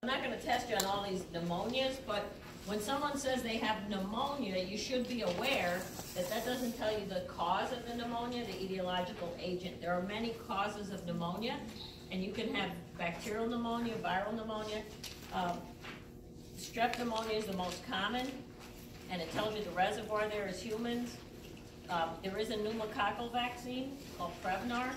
I'm not going to test you on all these pneumonias, but when someone says they have pneumonia, you should be aware that that doesn't tell you the cause of the pneumonia, the etiological agent. There are many causes of pneumonia, and you can have bacterial pneumonia, viral pneumonia. Strep pneumonia is the most common, and it tells you the reservoir there is humans. There is a pneumococcal vaccine called Prevnar,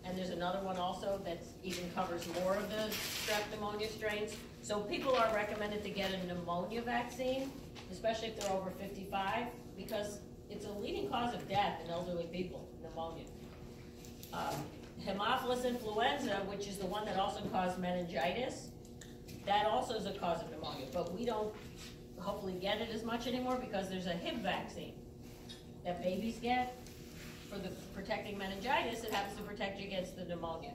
and there's another one also that even covers more of the strep pneumonia strains. So people are recommended to get a pneumonia vaccine, especially if they're over 55, because it's a leading cause of death in elderly people, pneumonia. Haemophilus influenza, which is the one that also caused meningitis, that also is a cause of pneumonia, but we don't hopefully get it as much anymore because there's a Hib vaccine that babies get for the protecting meningitis. It happens to protect you against the pneumonia.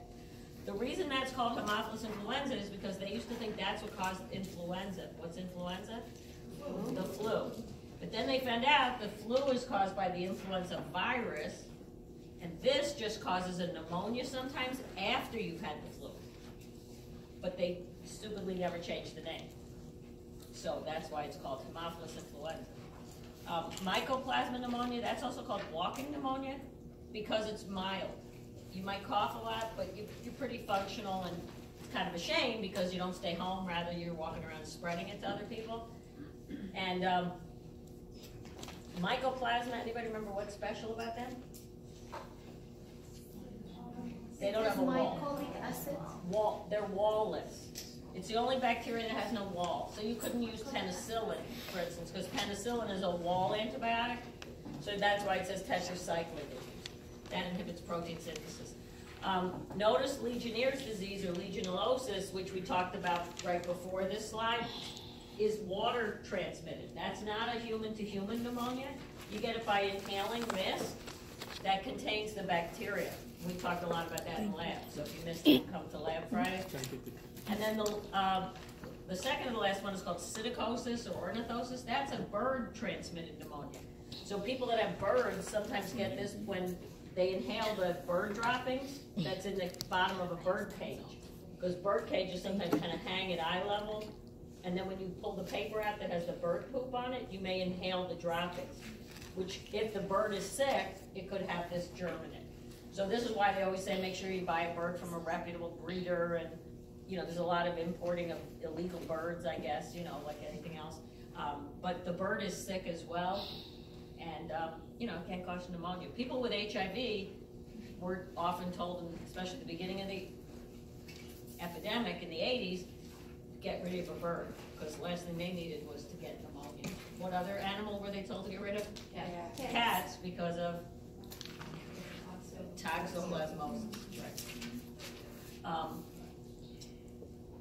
The reason that's called Haemophilus influenza is because they used to think that's what caused influenza. What's influenza? The flu. But then they found out the flu is caused by the influenza virus, and this just causes a pneumonia sometimes after you've had the flu. But they stupidly never changed the name. So that's why it's called Haemophilus influenza. Mycoplasma pneumonia, that's also called walking pneumonia because it's mild. You might cough a lot, but you're pretty functional, and it's kind of a shame because you don't stay home, rather you're walking around spreading it to other people. And mycoplasma, anybody remember what's special about them? They don't have a wall. Mycolic acid? They're wall-less. It's the only bacteria that has no wall. So you couldn't use penicillin, for instance, because penicillin is a wall antibiotic. So that's why it says tetracycline. That inhibits protein synthesis. Notice Legionnaire's disease, or legionellosis, which we talked about right before this slide, is water transmitted. That's not a human-to-human pneumonia. You get it by inhaling mist that contains the bacteria. We talked a lot about that in lab, so if you missed it, come to Lab Friday. And then the second to the last one is called psittacosis or ornithosis. That's a bird-transmitted pneumonia. So people that have birds sometimes get this when they inhale the bird droppings that's in the bottom of a bird cage. Because bird cages sometimes kind of hang at eye level, and then when you pull the paper out that has the bird poop on it, you may inhale the droppings, which if the bird is sick, it could have this germ in it. So this is why they always say make sure you buy a bird from a reputable breeder, and you know, there's a lot of importing of illegal birds, I guess, you know, like anything else. But the bird is sick as well, and you know, it can cause pneumonia. People with HIV were often told, especially at the beginning of the epidemic in the 80s, get rid of a bird, because the last thing they needed was to get pneumonia. What other animal were they told to get rid of? Cats. Cats, because of toxoplasmosis. Right.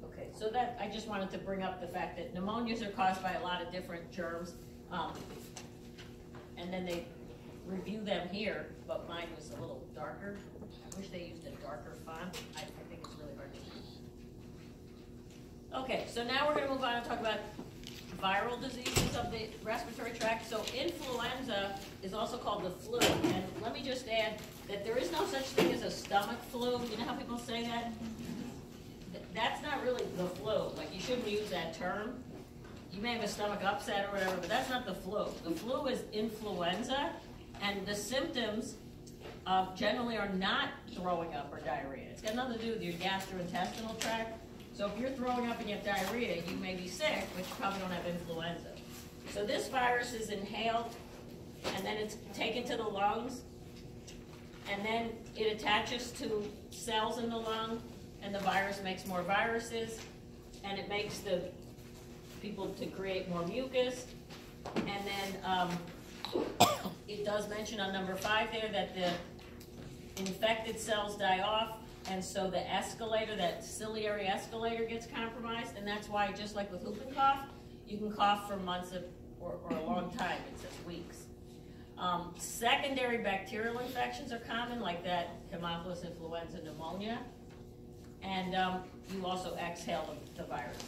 Okay, so that I just wanted to bring up the fact that pneumonias are caused by a lot of different germs, and then they review them here, but mine was a little darker. I wish they used a darker font. I think it's really hard to read. Okay, so now we're going to move on and talk about viral diseases of the respiratory tract. So influenza is also called the flu, and let me just add that there is no such thing as a stomach flu. You know how people say that? That's not really the flu. Like, you shouldn't use that term. You may have a stomach upset or whatever, but that's not the flu. The flu is influenza, and the symptoms generally are not throwing up or diarrhea. It's got nothing to do with your gastrointestinal tract. So if you're throwing up and you have diarrhea, you may be sick, but you probably don't have influenza. So this virus is inhaled, and then it's taken to the lungs, and then it attaches to cells in the lung, and the virus makes more viruses, and it makes the people to create more mucus, and then it does mention on number 5 there that the infected cells die off, and so the escalator, that ciliary escalator, gets compromised, and that's why, just like with whooping cough, you can cough for months or a long time. It says weeks. Secondary bacterial infections are common, like that Haemophilus influenza pneumonia, and you also exhale the virus.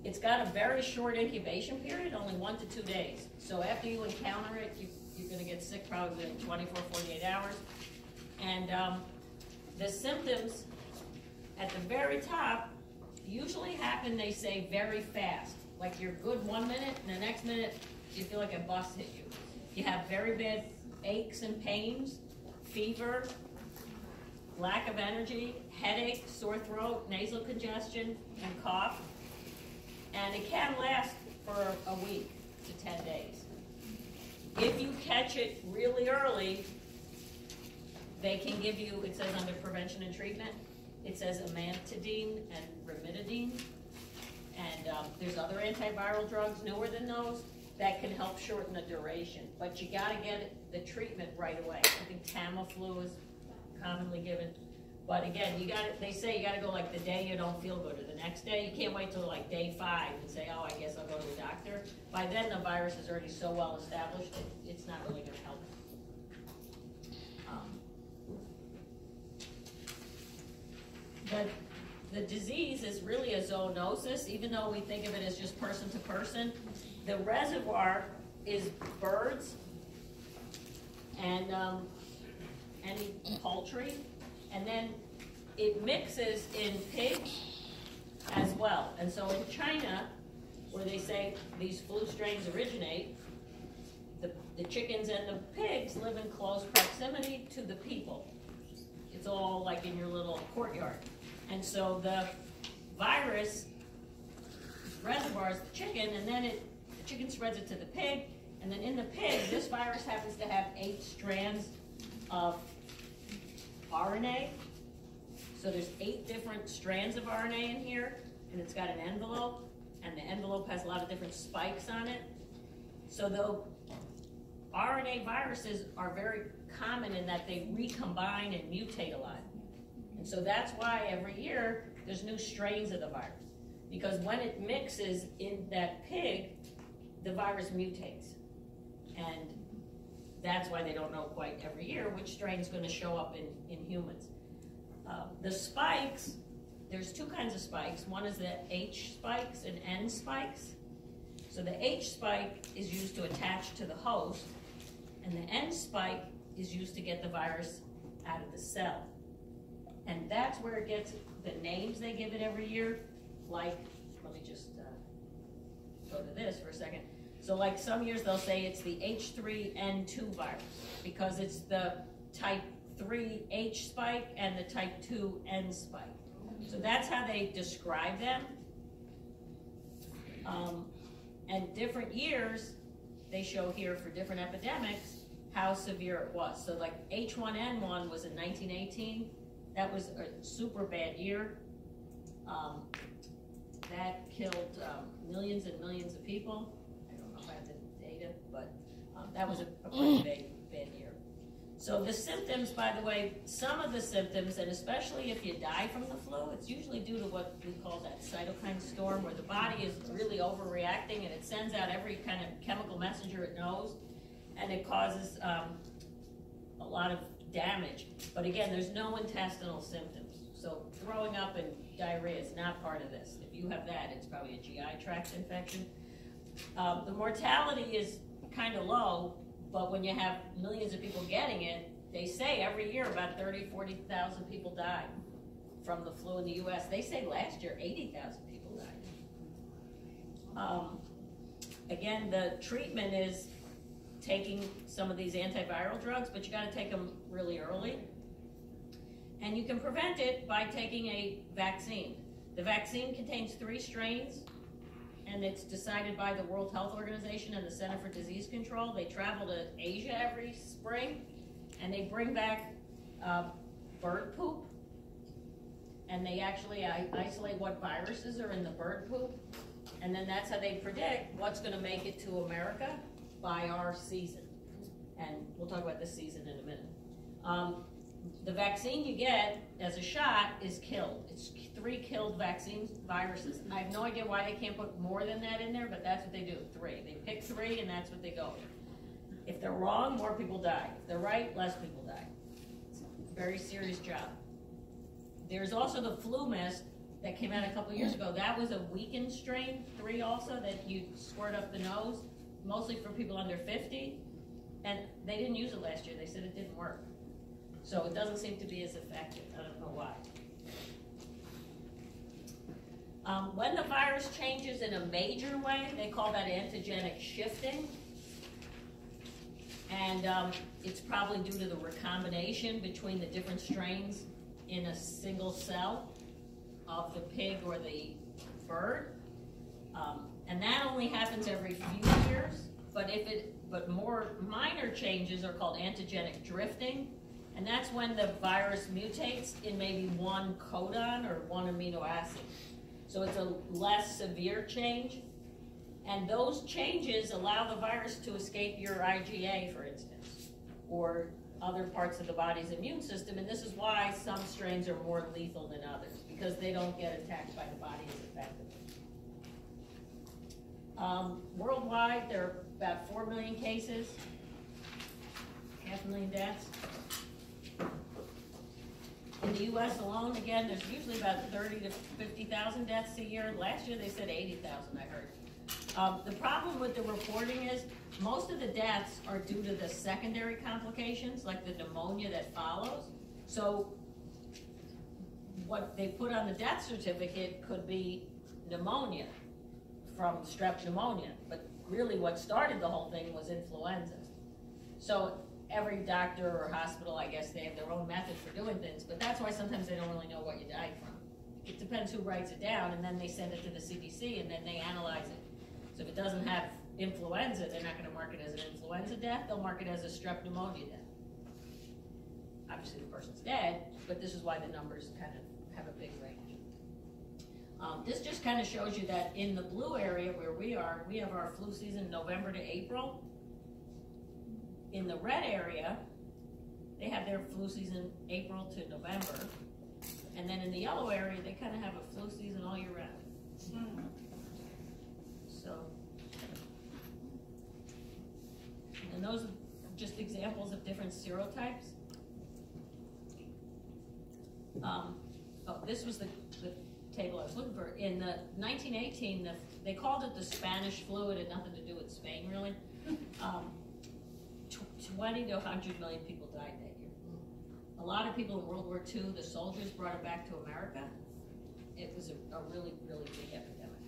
It's got a very short incubation period, only 1 to 2 days. So after you encounter it, you're going to get sick probably within 24, 48 hours. And the symptoms at the very top usually happen, they say, very fast. Like you're good 1 minute, and the next minute you feel like a bus hit you. You have very bad aches and pains, fever, lack of energy, headache, sore throat, nasal congestion, and cough. And it can last for a week to 10 days. If you catch it really early, they can give you, it says under prevention and treatment, it says amantadine and ranitidine. And there's other antiviral drugs newer than those that can help shorten the duration. But you gotta get the treatment right away. I think Tamiflu is commonly given. But again, they say you gotta go like the day you don't feel good or the next day. You can't wait till like day 5 and say, oh, I guess I'll go to the doctor. By then the virus is already so well established that it's not really gonna help. The disease is really a zoonosis, even though we think of it as just person to person. The reservoir is birds and any poultry, and then it mixes in pigs as well. And so in China, where they say these flu strains originate, the chickens and the pigs live in close proximity to the people. It's all like in your little courtyard. And so the virus reservoirs the chicken, and then the chicken spreads it to the pig, and then in the pig, this virus happens to have 8 strands of RNA. So there's 8 different strands of RNA in here, and it's got an envelope, and the envelope has a lot of different spikes on it. So the RNA viruses are very common in that they recombine and mutate a lot. And so that's why every year there's new strains of the virus. Because when it mixes in that pig, the virus mutates. And that's why they don't know quite every year which strain is going to show up in humans. The spikes, there's 2 kinds of spikes. One is the H spikes and N spikes. So the H spike is used to attach to the host, and the N spike is used to get the virus out of the cell. And that's where it gets the names they give it every year. Like, let me just go to this for a second. So like some years they'll say it's the H3N2 virus because it's the type 3 H spike and the type 2 N spike. So that's how they describe them. And different years, they show here for different epidemics how severe it was. So like H1N1 was in 1918. That was a super bad year. That killed millions and millions of people. I don't know if I have the data, but that was a pretty bad year. So the symptoms, by the way, some of the symptoms, and especially if you die from the flu, it's usually due to what we call that cytokine storm, where the body is really overreacting and it sends out every kind of chemical messenger it knows, and it causes a lot of damage. But again, there's no intestinal symptoms. So throwing up and diarrhea is not part of this. If you have that, it's probably a GI tract infection. The mortality is kind of low, but when you have millions of people getting it, they say every year about 30,000, 40,000 people die from the flu in the US. They say last year 80,000 people died. Again, the treatment is taking some of these antiviral drugs, but you got to take them really early. And you can prevent it by taking a vaccine. The vaccine contains 3 strains, and it's decided by the World Health Organization and the Center for Disease Control. They travel to Asia every spring, and they bring back bird poop, and they actually isolate what viruses are in the bird poop, and then that's how they predict what's going to make it to America by our season. And we'll talk about this season in a minute. The vaccine you get as a shot is killed. It's 3 killed viruses. I have no idea why they can't put more than that in there, but that's what they do, 3. They pick 3 and that's what they go with. If they're wrong, more people die. If they're right, less people die. It's a very serious job. There's also the flu mist that came out a couple years ago. That was a weakened strain, 3 also, that you squirt up the nose, mostly for people under 50. And they didn't use it last year. They said it didn't work. So it doesn't seem to be as effective. I don't know why. When the virus changes in a major way, they call that antigenic shifting. And it's probably due to the recombination between the different strains in a single cell of the pig or the bird. And that only happens every few years, but more minor changes are called antigenic drifting, and that's when the virus mutates in maybe one codon or one amino acid. So it's a less severe change, and those changes allow the virus to escape your IgA, for instance, or other parts of the body's immune system, and this is why some strains are more lethal than others, because they don't get attacked by the body as effectively. Worldwide, there are about 4 million cases, 500,000 deaths. In the U.S. alone, again, there's usually about 30 to 50,000 deaths a year. Last year they said 80,000, I heard. The problem with the reporting is most of the deaths are due to the secondary complications, like the pneumonia that follows. So what they put on the death certificate could be pneumonia from strep pneumonia, but really what started the whole thing was influenza. So every doctor or hospital, I guess, they have their own method for doing things, but that's why sometimes they don't really know what you died from. It depends who writes it down, and then they send it to the CDC, and then they analyze it. So if it doesn't have influenza, they're not going to mark it as an influenza death, they'll mark it as a strep pneumonia death. Obviously the person's dead, but this is why the numbers kind of have a big range. This just kind of shows you that in the blue area where we have our flu season November to April. In the red area, they have their flu season April to November. And then in the yellow area, they kind of have a flu season all year round. So, and those are just examples of different serotypes. This was the table I was looking for. In 1918, they called it the Spanish flu. It had nothing to do with Spain, really. 20 to 100 million people died that year. A lot of people in World War II, the soldiers brought it back to America. It was a really, really big epidemic.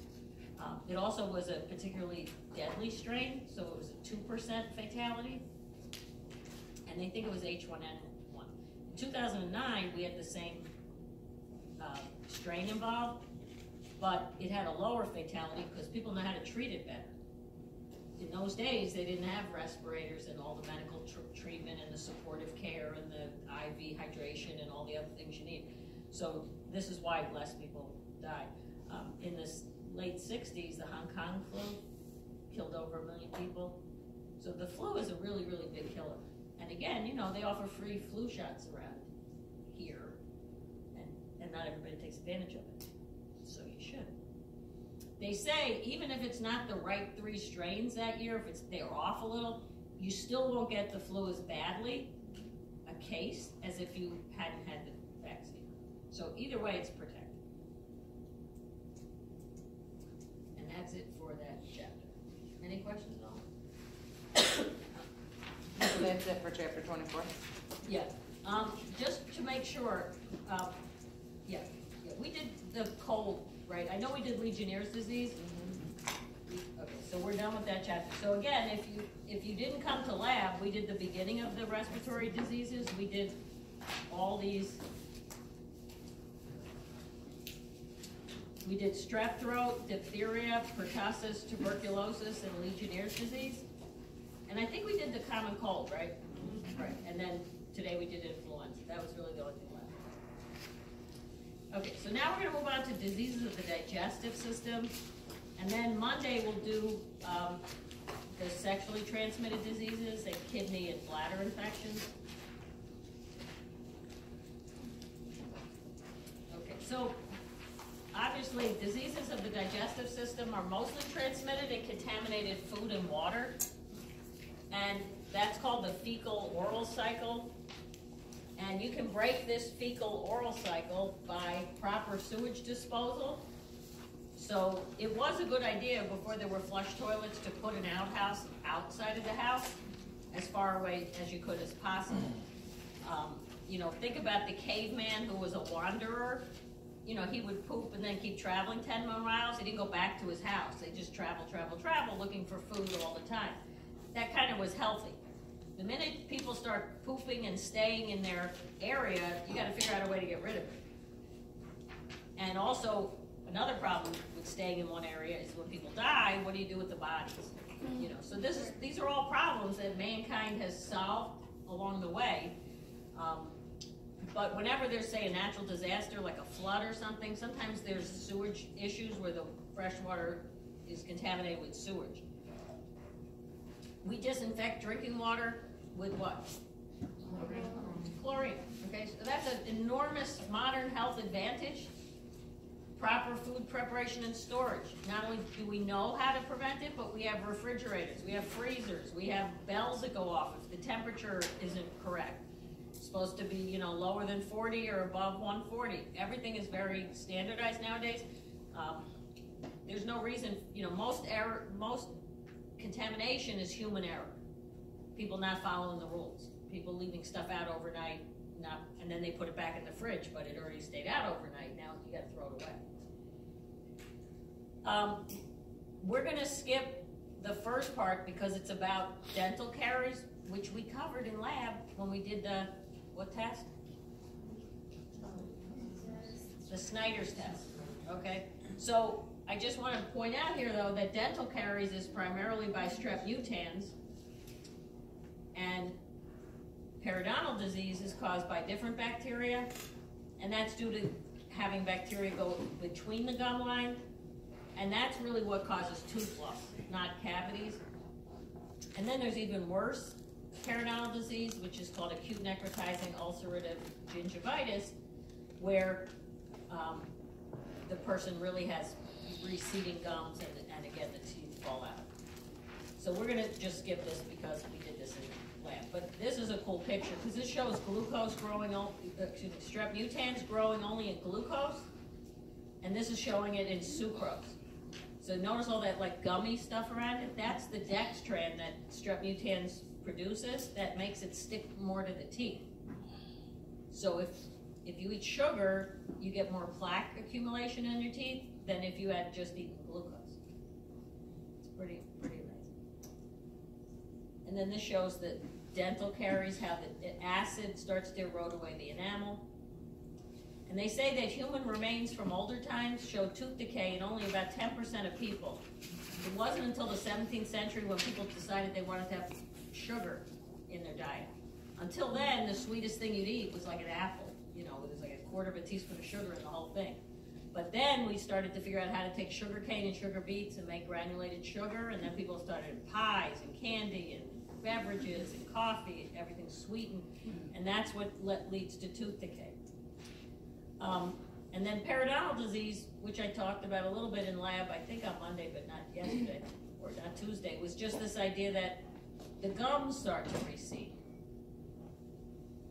It also was a particularly deadly strain, so it was a 2% fatality. And they think it was H1N1. In 2009, we had the same strain involved, but it had a lower fatality because people know how to treat it better. In those days, they didn't have respirators and all the medical treatment and the supportive care and the IV hydration and all the other things you need. So this is why less people died. In the late 60s, the Hong Kong flu killed over 1 million people. So the flu is a really, really big killer. And again, you know, they offer free flu shots around here, and not everybody takes advantage of it. So you should. They say even if it's not the right 3 strains that year, if they're off a little, you still won't get the flu as badly a case as if you hadn't had the vaccine. So either way, it's protected. And that's it for that chapter. Any questions at all? So that's it for chapter 24? Yeah. Just to make sure, yeah, we did the cold, right? I know we did Legionnaire's disease. Okay, so we're done with that chapter. So again, if you didn't come to lab, we did the beginning of the respiratory diseases. We did all these. We did strep throat, diphtheria, pertussis, tuberculosis, and Legionnaire's disease. And I think we did the common cold, right? Right. And then today we did influenza. That was really the only thing left. Okay, so now we're going to move on to diseases of the digestive system. And then Monday we'll do the sexually transmitted diseases and kidney and bladder infections. Okay, so obviously diseases of the digestive system are mostly transmitted in contaminated food and water. And that's called the fecal-oral cycle. And you can break this fecal-oral cycle by proper sewage disposal. So it was a good idea before there were flush toilets to put an outhouse outside of the house as far away as you could as possible. You know, think about the caveman who was a wanderer. you know, he would poop and then keep traveling 10 more miles. He didn't go back to his house. They just travel, looking for food all the time. That kind of was healthy. The minute people start pooping and staying in their area, you gotta figure out a way to get rid of it. And also, another problem with staying in one area is when people die, what do you do with the bodies? You know, so these are all problems that mankind has solved along the way. But whenever there's, say, a natural disaster like a flood or something, sometimes there's sewage issues where the fresh water is contaminated with sewage. We disinfect drinking water with what? Chlorine. Okay, so that's an enormous modern health advantage. Proper food preparation and storage. Not only do we know how to prevent it, but we have refrigerators, we have freezers, we have bells that go off if the temperature isn't correct. It's supposed to be, you know, lower than 40 or above 140. Everything is very standardized nowadays. There's no reason, you know, most contamination is human error. People not following the rules. People leaving stuff out overnight, and then they put it back in the fridge, but it already stayed out overnight. Now you got to throw it away. We're going to skip the first part because it's about dental caries, which we covered in lab when we did the, what test? The Snyder's test, okay? So I just want to point out here, though, that dental caries is primarily by strep mutans, and periodontal disease is caused by different bacteria, and that's due to having bacteria go between the gum line, and that's really what causes tooth loss, not cavities. And then there's even worse periodontal disease, which is called acute necrotizing ulcerative gingivitis, where the person really has receding gums, and again, the teeth fall out. So we're going to just skip this because we did this in lab. But this is a cool picture because this shows glucose growing, strep mutans growing only in glucose, and this is showing it in sucrose. So notice all that like gummy stuff around it? That's the dextran that strep mutans produces that makes it stick more to the teeth. So if you eat sugar, you get more plaque accumulation in your teeth than if you had just eaten glucose. It's pretty amazing. And then this shows that dental caries, how the acid starts to erode away the enamel. And they say that human remains from older times show tooth decay in only about 10% of people. It wasn't until the 17th century when people decided they wanted to have sugar in their diet. Until then, the sweetest thing you'd eat was like an apple. You know, it was like a quarter of a teaspoon of sugar in the whole thing. But then we started to figure out how to take sugar cane and sugar beets and make granulated sugar, and then people started in pies and candy and beverages and coffee, everything sweetened, and that's what leads to tooth decay. And then periodontal disease, which I talked about a little bit in lab, I think on Monday, but not yesterday, or not Tuesday, was just this idea that the gums start to recede.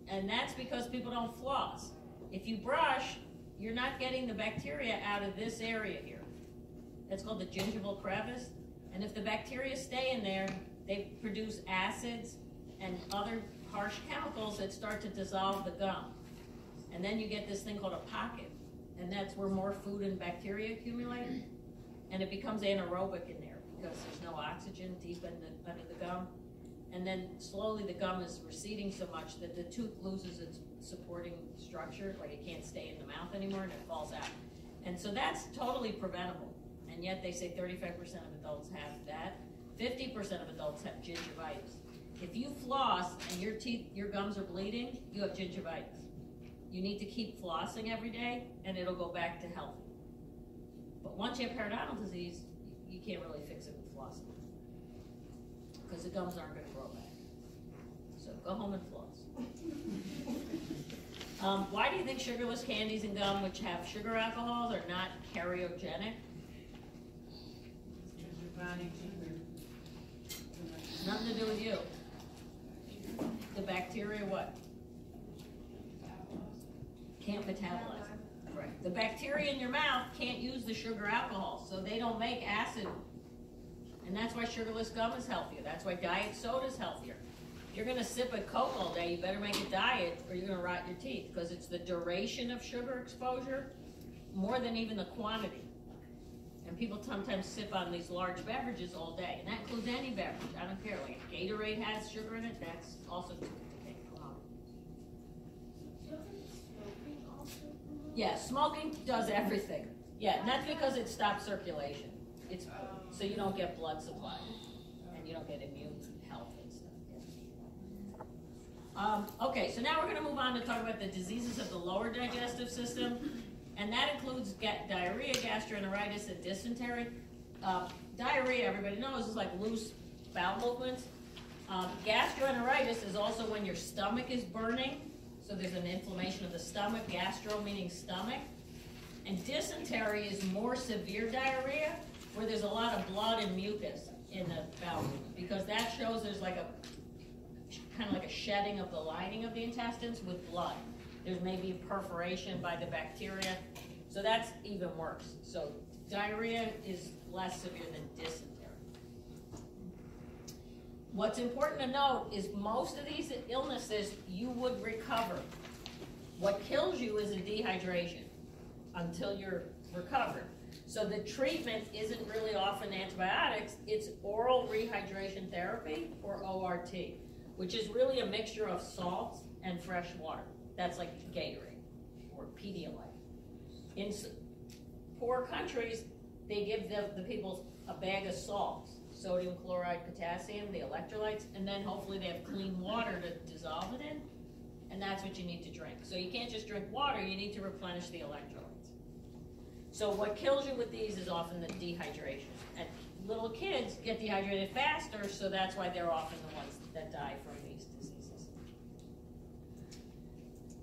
And that's because people don't floss. If you brush, you're not getting the bacteria out of this area here. That's called the gingival crevice. And if the bacteria stay in there, they produce acids and other harsh chemicals that start to dissolve the gum. And then you get this thing called a pocket. And that's where more food and bacteria accumulate. And it becomes anaerobic in there because there's no oxygen deep under the gum. And then slowly the gum is receding so much that the tooth loses its supporting structure, like it can't stay in the mouth anymore, and it falls out. And so that's totally preventable. And yet they say 35% of adults have that. 50% of adults have gingivitis. If you floss and your gums are bleeding, you have gingivitis. You need to keep flossing every day, and it'll go back to healthy. But once you have periodontal disease, you can't really fix it with flossing because the gums aren't going to grow back. So go home and floss. Why do you think sugarless candies and gum, which have sugar alcohols, are not cariogenic? Nothing to do with you. The bacteria what? Can't metabolize it. Right. The bacteria in your mouth can't use the sugar alcohol, so they don't make acid. And that's why sugarless gum is healthier. That's why diet soda is healthier. If you're going to sip a Coke all day, you better make a diet or you're going to rot your teeth because it's the duration of sugar exposure. more than even the quantity. And people sometimes sip on these large beverages all day, and that includes any beverage. I don't care, like if Gatorade has sugar in it, that's also too much to take. Yeah, smoking does everything. Yeah, and that's because it stops circulation. It's so you don't get blood supply, and you don't get immune health and stuff. Yeah. Okay, so now we're going to move on to talk about the diseases of the lower digestive system, and that includes diarrhea, gastroenteritis, and dysentery. Diarrhea, everybody knows, is like loose bowel movements. Gastroenteritis is also when your stomach is burning. So there's an inflammation of the stomach, gastro meaning stomach. And dysentery is more severe diarrhea, where there's a lot of blood and mucus in the bowel movement, because that shows there's like a, kind of like a shedding of the lining of the intestines with blood. There's maybe a perforation by the bacteria, so that's even worse. So diarrhea is less severe than dysentery. What's important to note is most of these illnesses you would recover. What kills you is a dehydration until you're recovered. So the treatment isn't really often antibiotics, it's oral rehydration therapy, or ORT, which is really a mixture of salts and fresh water. That's like Gatorade or Pedialyte. In poor countries, they give the people a bag of salts, sodium chloride, potassium, the electrolytes, and then hopefully they have clean water to dissolve it in, and that's what you need to drink. So you can't just drink water, you need to replenish the electrolytes. So what kills you with these is often the dehydration. And little kids get dehydrated faster, so that's why they're often the ones that die from these diseases.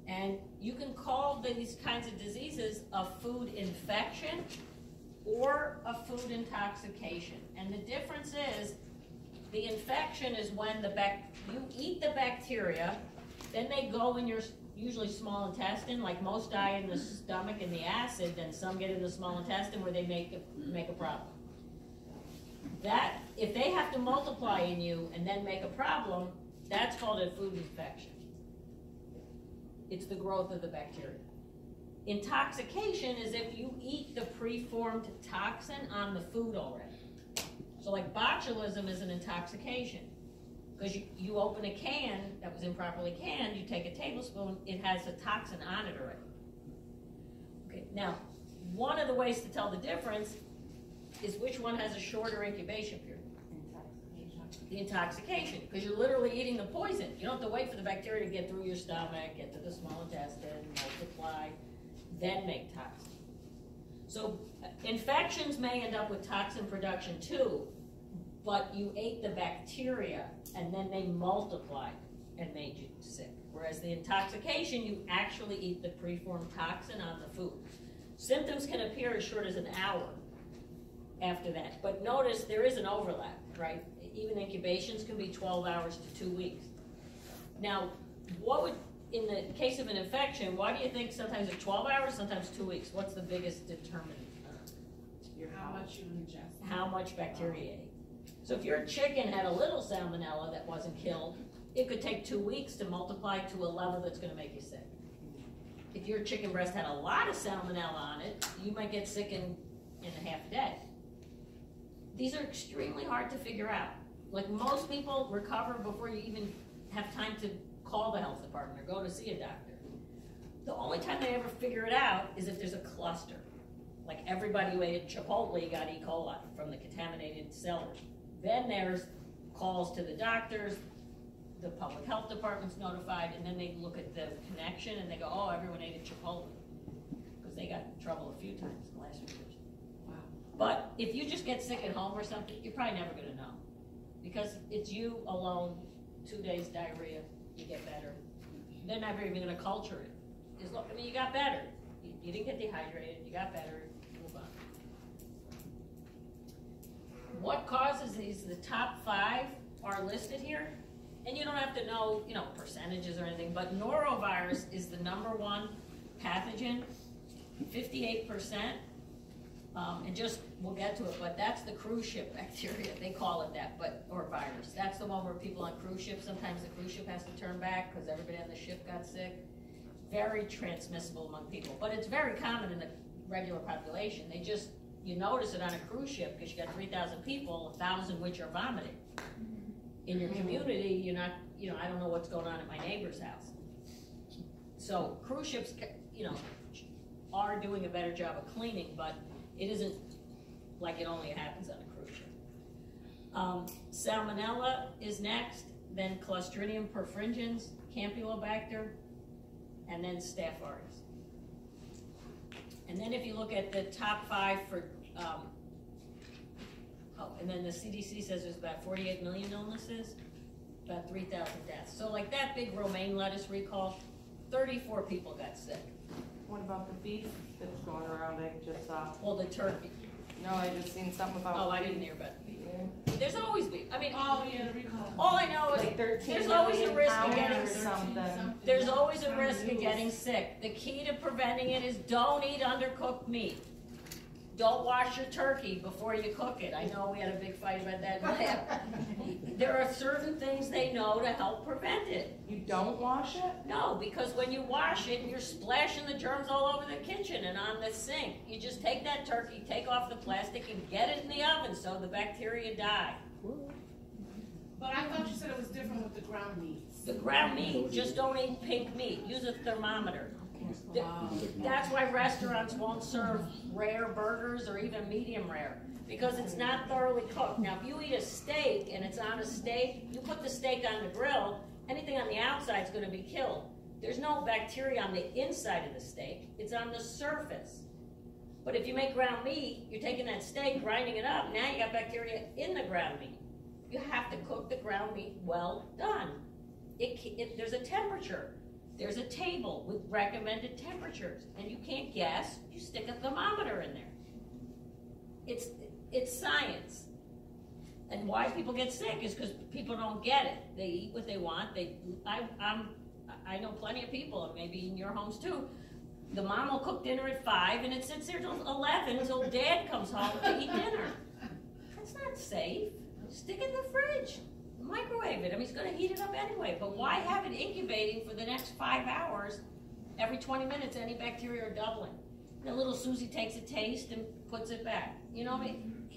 And you can call these kinds of diseases a food infection or a food intoxication. And the difference is, the infection is when you eat the bacteria, then they go in your usually small intestine, like most die in the stomach and the acid, then some get in the small intestine where they make a problem. That, if they have to multiply in you and then make a problem, that's called a food infection. It's the growth of the bacteria. Intoxication is if you eat the preformed toxin on the food already. So like botulism is an intoxication, because you open a can that was improperly canned, you take a tablespoon, it has a toxin on it already. Okay, now, one of the ways to tell the difference is which one has a shorter incubation period. The intoxication, because you're literally eating the poison. You don't have to wait for the bacteria to get through your stomach, get to the small intestine, multiply, then make toxin. So infections may end up with toxin production too, but you ate the bacteria and then they multiplied and made you sick. Whereas the intoxication, you actually eat the preformed toxin on the food. Symptoms can appear as short as an hour after that. But notice there is an overlap, right? Even incubations can be 12 hours to 2 weeks. Now, in the case of an infection, why do you think sometimes it's 12 hours, sometimes 2 weeks? What's the biggest determinant? How much you ingest. How much bacteria you ate. So if your chicken had a little salmonella that wasn't killed, it could take 2 weeks to multiply to a level that's going to make you sick. If your chicken breast had a lot of salmonella on it, you might get sick in a half a day. These are extremely hard to figure out. Like most people recover before you even have time to call the health department or go to see a doctor. The only time they ever figure it out is if there's a cluster. Like everybody who ate at Chipotle got E. coli from the contaminated cellars. Then there's calls to the doctors, the public health department's notified, and then they look at the connection and they go, oh, everyone ate at Chipotle. Because they got in trouble a few times in the last few years. Wow. But if you just get sick at home or something, you're probably never going to know. Because it's you alone, 2 days diarrhea, you get better. They're never even going to culture it. Just look, I mean, you got better. You didn't get dehydrated, you got better, move on. What causes these? The top 5 are listed here. And you don't have to know, percentages or anything, but norovirus is the #1 pathogen, 58%. And we'll get to it, but that's the cruise ship bacteria. They call it that, or virus. That's the one where people on cruise ships, sometimes the cruise ship has to turn back because everybody on the ship got sick. Very transmissible among people, but it's very common in the regular population. They just, you notice it on a cruise ship, because you got 3,000 people, 1,000 which are vomiting. In your community, you're not, you know, I don't know what's going on at my neighbor's house. So cruise ships, you know, are doing a better job of cleaning, but it isn't like it only happens on a cruise ship. Salmonella is next, then Clostridium perfringens, Campylobacter, and then Staph aureus. And then if you look at the top 5 for, and then the CDC says there's about 48 million illnesses, about 3,000 deaths. So like that big romaine lettuce recall, 34 people got sick. What about the beef that's going around, I just saw? Well, the turkey. No, I just seen something about. Oh, I didn't hear about it. Yeah. There's always beef. I mean, Oh, yeah, the recall. all I know is Like 13 there's always a million risk of pounds getting or something. There's always a risk of getting sick. The key to preventing it is don't eat undercooked meat. Don't wash your turkey before you cook it. I know we had a big fight about that in the lab. There are certain things they know to help prevent it. You don't wash it? No, because when you wash it, you're splashing the germs all over the kitchen and on the sink. You just take that turkey, take off the plastic, and get it in the oven so the bacteria die. But I thought you said it was different with the ground meats. The ground meat, just don't eat pink meat. Use a thermometer. That's why restaurants won't serve rare burgers or even medium rare, because it's not thoroughly cooked. Now, if you eat a steak and it's on a steak, you put the steak on the grill, anything on the outside is going to be killed. There's no bacteria on the inside of the steak, it's on the surface. But if you make ground meat, you're taking that steak, grinding it up, now you got bacteria in the ground meat. You have to cook the ground meat well done. There's a temperature. There's a table with recommended temperatures, and you can't guess, you stick a thermometer in there. It's science. And why people get sick is because people don't get it. They eat what they want. I know plenty of people, and maybe in your homes too, the mom will cook dinner at 5, and it sits there till 11 until dad comes home to eat dinner. That's not safe. Stick it in the fridge. Microwave it. I mean, he's going to heat it up anyway. But why have it incubating for the next 5 hours? Every 20 minutes, any bacteria are doubling. And little Susie takes a taste and puts it back. You know what I mean?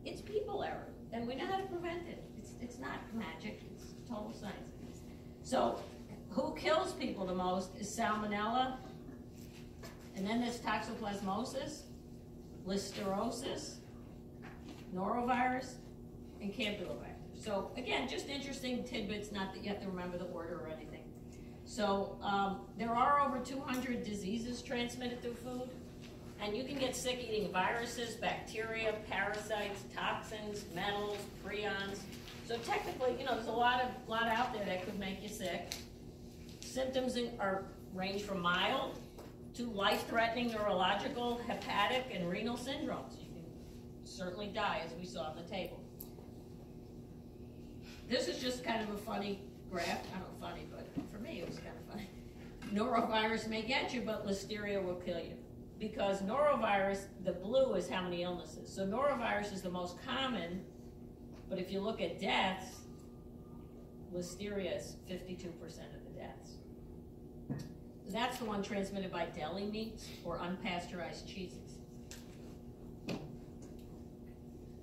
It's people error, and we know how to prevent it. It's not magic. It's total science. So, who kills people the most is Salmonella, and then there's Toxoplasmosis, Listeriosis, Norovirus, and Campylobacter. So again, just interesting tidbits, not that you have to remember the order or anything. So there are over 200 diseases transmitted through food, and you can get sick eating viruses, bacteria, parasites, toxins, metals, prions. So technically, you know, there's a lot out there that could make you sick. Symptoms range from mild to life-threatening neurological, hepatic, and renal syndromes. You can certainly die, as we saw on the table. This is just kind of a funny graph. I don't know, funny, but for me it was kind of funny. Norovirus may get you, but Listeria will kill you. Because norovirus, the blue is how many illnesses. So norovirus is the most common, but if you look at deaths, Listeria is 52% of the deaths. That's the one transmitted by deli meats or unpasteurized cheeses.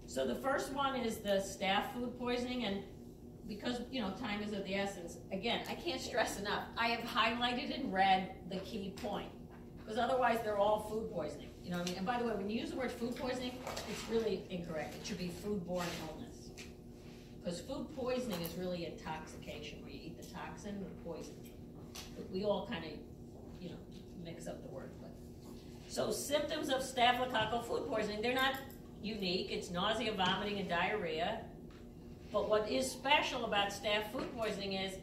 So the first one is the staph food poisoning, and because, you know, time is of the essence, again, I can't stress enough, I have highlighted in red the key point, because otherwise they're all food poisoning, you know what I mean? And by the way, when you use the word food poisoning, it's really incorrect. It should be foodborne illness, because food poisoning is really intoxication, where you eat the toxin or poison. But we all kind of, you know, mix up the word. But. So symptoms of staphylococcal food poisoning, they're not unique. It's nausea, vomiting, and diarrhea. But what is special about staph food poisoning is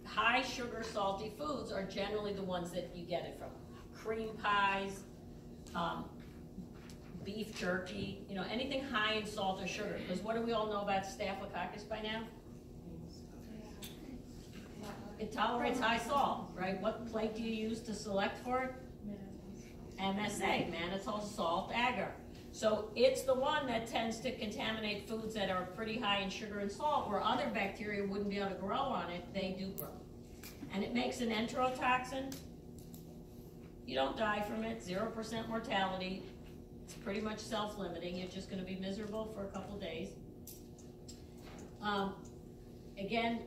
high sugar, salty foods are generally the ones that you get it from. Cream pies, beef jerky, you know, anything high in salt or sugar. Because what do we all know about Staphylococcus by now? It tolerates high salt, right? What plate do you use to select for it? MSA, mannitol salt agar. So it's the one that tends to contaminate foods that are pretty high in sugar and salt, where other bacteria wouldn't be able to grow on it. They do grow. And it makes an enterotoxin, You don't die from it, 0% mortality. It's pretty much self-limiting. You're just gonna be miserable for a couple days. Again,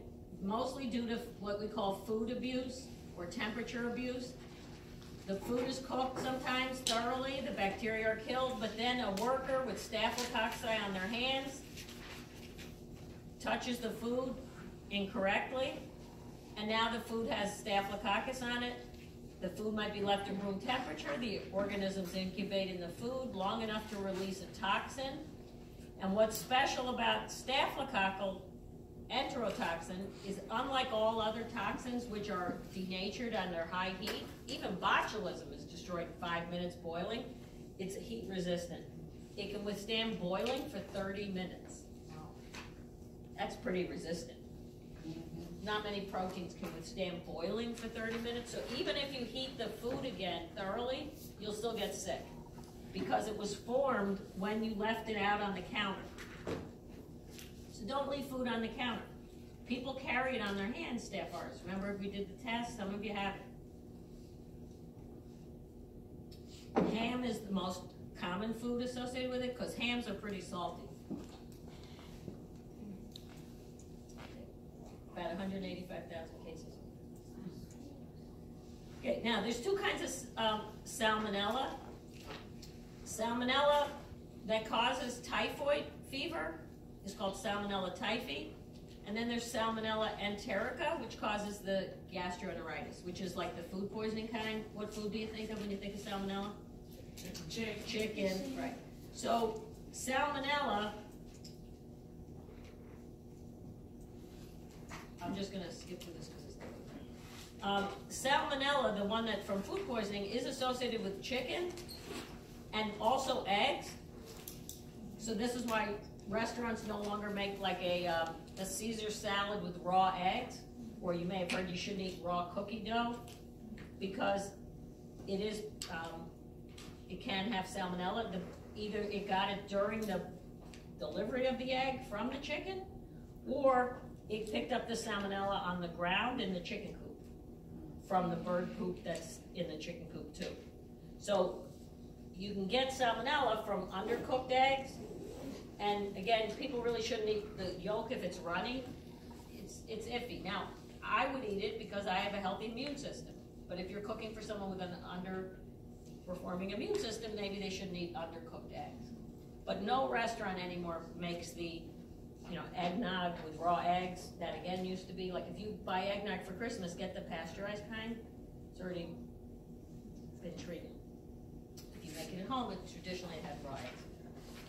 mostly due to what we call food abuse or temperature abuse. The food is cooked sometimes thoroughly, the bacteria are killed, but then a worker with staphylococci on their hands touches the food incorrectly, and now the food has staphylococcus on it. The food might be left at room temperature, the organisms incubate in the food long enough to release a toxin. And what's special about staphylococcal enterotoxin is, unlike all other toxins which are denatured under high heat, even botulism is destroyed in 5 minutes boiling. It's heat resistant. It can withstand boiling for 30 minutes. That's pretty resistant. Not many proteins can withstand boiling for 30 minutes, so even if you heat the food again thoroughly, you'll still get sick because it was formed when you left it out on the counter. So don't leave food on the counter. People carry it on their hands, staph aureus. Remember we did the test, some of you have it. Ham is the most common food associated with it because hams are pretty salty. About 185,000 cases. Okay, now there's two kinds of salmonella. Salmonella that causes typhoid fever is called Salmonella typhi. And then there's Salmonella enterica, which causes the gastroenteritis, which is like the food poisoning kind. What food do you think of when you think of salmonella? Chicken, right. So salmonella, I'm just going to skip through this because it's salmonella, the one that from food poisoning, is associated with chicken and also eggs. So this is why restaurants no longer make like a Caesar salad with raw eggs, or you may have heard you shouldn't eat raw cookie dough because it is it can have salmonella. Either it got it during the delivery of the egg from the chicken, or it picked up the salmonella on the ground in the chicken coop from the bird poop that's in the chicken coop too. So you can get salmonella from undercooked eggs, and again, people really shouldn't eat the yolk if it's runny. It's iffy. Now, I would eat it because I have a healthy immune system, but if you're cooking for someone with an underperforming immune system, maybe they shouldn't eat undercooked eggs. But no restaurant anymore makes the eggnog with raw eggs. That again used to be, like if you buy eggnog for Christmas, get the pasteurized kind. It's already been treated. If you make it at home, traditionally it had raw eggs.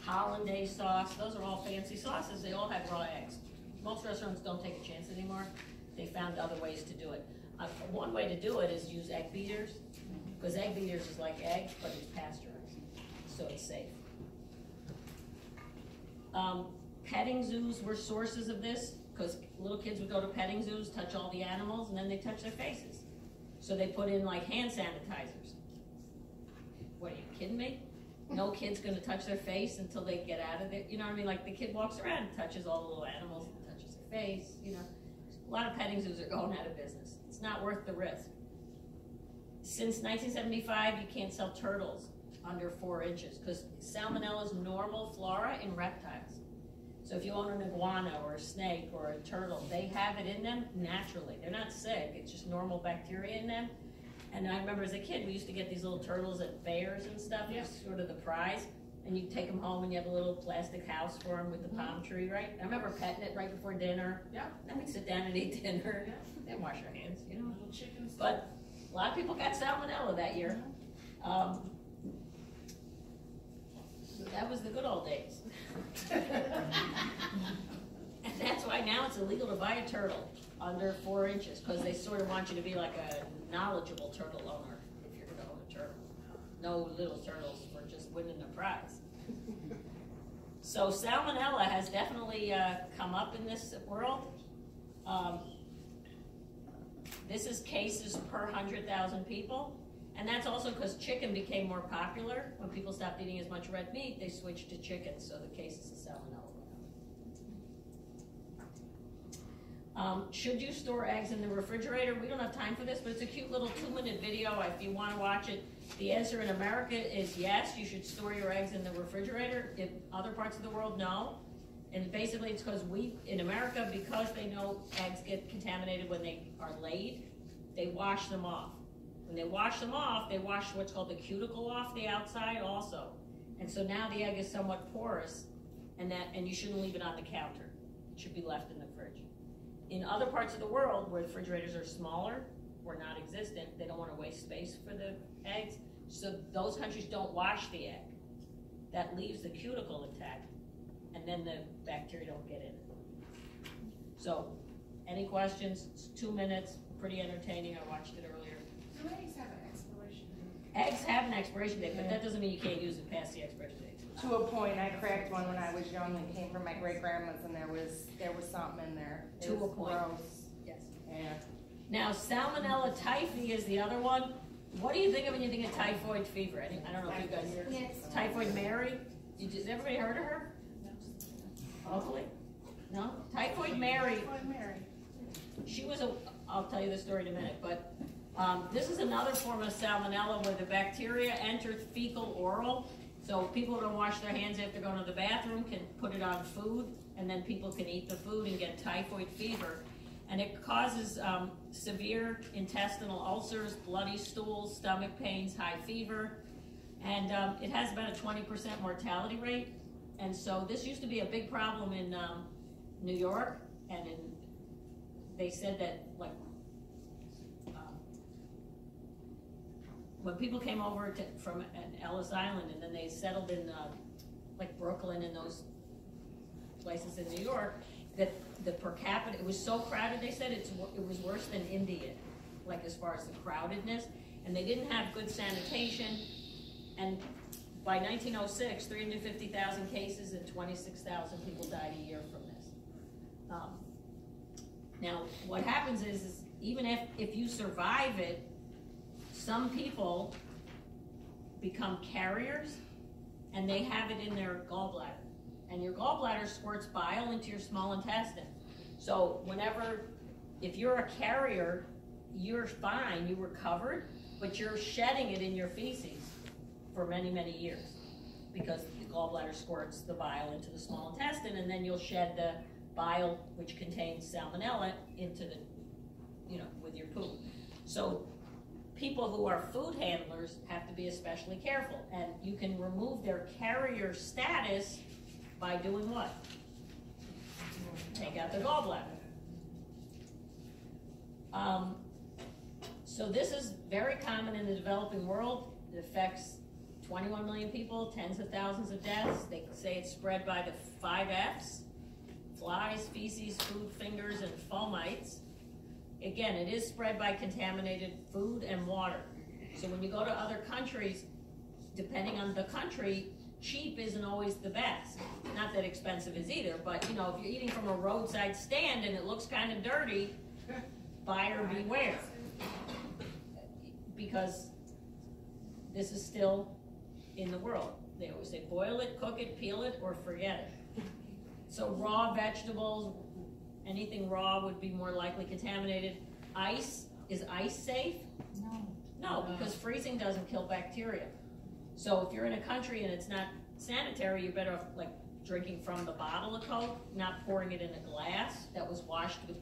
Hollandaise sauce, those are all fancy sauces. They all have raw eggs. Most restaurants don't take a chance anymore. They found other ways to do it. One way to do it is use egg beaters, because egg beaters is like eggs, but it's pasteurized, so it's safe. Petting zoos were sources of this, because little kids would go to petting zoos, touch all the animals, and then they touch their faces. So they put in like hand sanitizers. What, are you kidding me? No kid's gonna touch their face until they get out of it. You know what I mean? Like the kid walks around and touches all the little animals and touches their face, A lot of petting zoos are going out of business. It's not worth the risk. Since 1975, you can't sell turtles under 4 inches because salmonella is normal flora in reptiles. So if you own an iguana or a snake or a turtle, they have it in them naturally. They're not sick, it's just normal bacteria in them. And I remember as a kid, we used to get these little turtles at fairs and stuff. It was sort of the prize. And you take them home and you have a little plastic house for them with the palm tree, right? I remember petting it right before dinner. Yeah. Then we'd sit down and eat dinner. Yeah. Then wash our hands, Little chickens. But a lot of people got salmonella that year. So that was the good old days. And that's why now it's illegal to buy a turtle under 4 inches, because they sort of want you to be like a knowledgeable turtle owner if you're going to own a turtle. No little turtles for just winning the prize. So salmonella has definitely come up in this world. This is cases per 100,000 people. And that's also because chicken became more popular. When people stopped eating as much red meat, they switched to chicken, so the cases of salmonella went Should you store eggs in the refrigerator? We don't have time for this, but it's a cute little 2-minute video if you wanna watch it. The answer in America is yes, you should store your eggs in the refrigerator. In other parts of the world, no. And basically it's because in America, because they know eggs get contaminated when they are laid, they wash them off. When they wash them off, they wash what's called the cuticle off the outside also. And so now the egg is somewhat porous, and you shouldn't leave it on the counter. It should be left in the fridge. In other parts of the world where refrigerators are smaller or non-existent, they don't want to waste space for the eggs, so those countries don't wash the egg. That leaves the cuticle intact, and then the bacteria don't get in it. So, any questions? It's 2 minutes, pretty entertaining. I watched it earlier. Do eggs have an expiration date? Eggs have an expiration date, but that doesn't mean you can't use it past the expiration date. To a point, I cracked one when I was young and came from my great grandma's, and there was something in there. It To a was point. gross. Yes. Yeah. Now, Salmonella typhi is the other one. What do you think of when you think of typhoid fever? I don't know if you guys. Yes. Typhoid Mary? Has everybody heard of her? Hopefully. No? Typhoid Mary. Typhoid Mary. She was I'll tell you the story in a minute, but this is another form of salmonella where the bacteria enter fecal oral. So people who don't wash their hands after going to the bathroom can put it on food, and then people can eat the food and get typhoid fever. And it causes severe intestinal ulcers, bloody stools, stomach pains, high fever, and it has about a 20% mortality rate. And so this used to be a big problem in New York, and they said that when people came over from Ellis Island, and then they settled in like Brooklyn and those places in New York, that the per capita, it was so crowded, they said it was worse than India, like as far as the crowdedness, and they didn't have good sanitation, and by 1906, 350,000 cases and 26,000 people died a year from this. Now, what happens is even if you survive it, some people become carriers, and they have it in their gallbladder. And your gallbladder squirts bile into your small intestine. So if you're a carrier, you're fine, you recovered, but you're shedding it in your feces for many, many years, because the gallbladder squirts the bile into the small intestine, and then you'll shed the bile, which contains salmonella, into with your poop. So people who are food handlers have to be especially careful, and you can remove their carrier status by doing what? Take out their gallbladder. So this is very common in the developing world. It affects 21 million people, tens of thousands of deaths. They say it's spread by the 5 Fs: flies, feces, food fingers, and fomites. Again, it is spread by contaminated food and water. So when you go to other countries, depending on the country, cheap isn't always the best. Not that expensive is either, but if you're eating from a roadside stand and it looks kind of dirty, buyer beware. Because this is still in the world. They always say boil it, cook it, peel it, or forget it. So raw vegetables, anything raw would be more likely contaminated. Ice, is ice safe? No, because freezing doesn't kill bacteria. So if you're in a country and it's not sanitary, you're better off drinking from the bottle of Coke, not pouring it in a glass that was washed with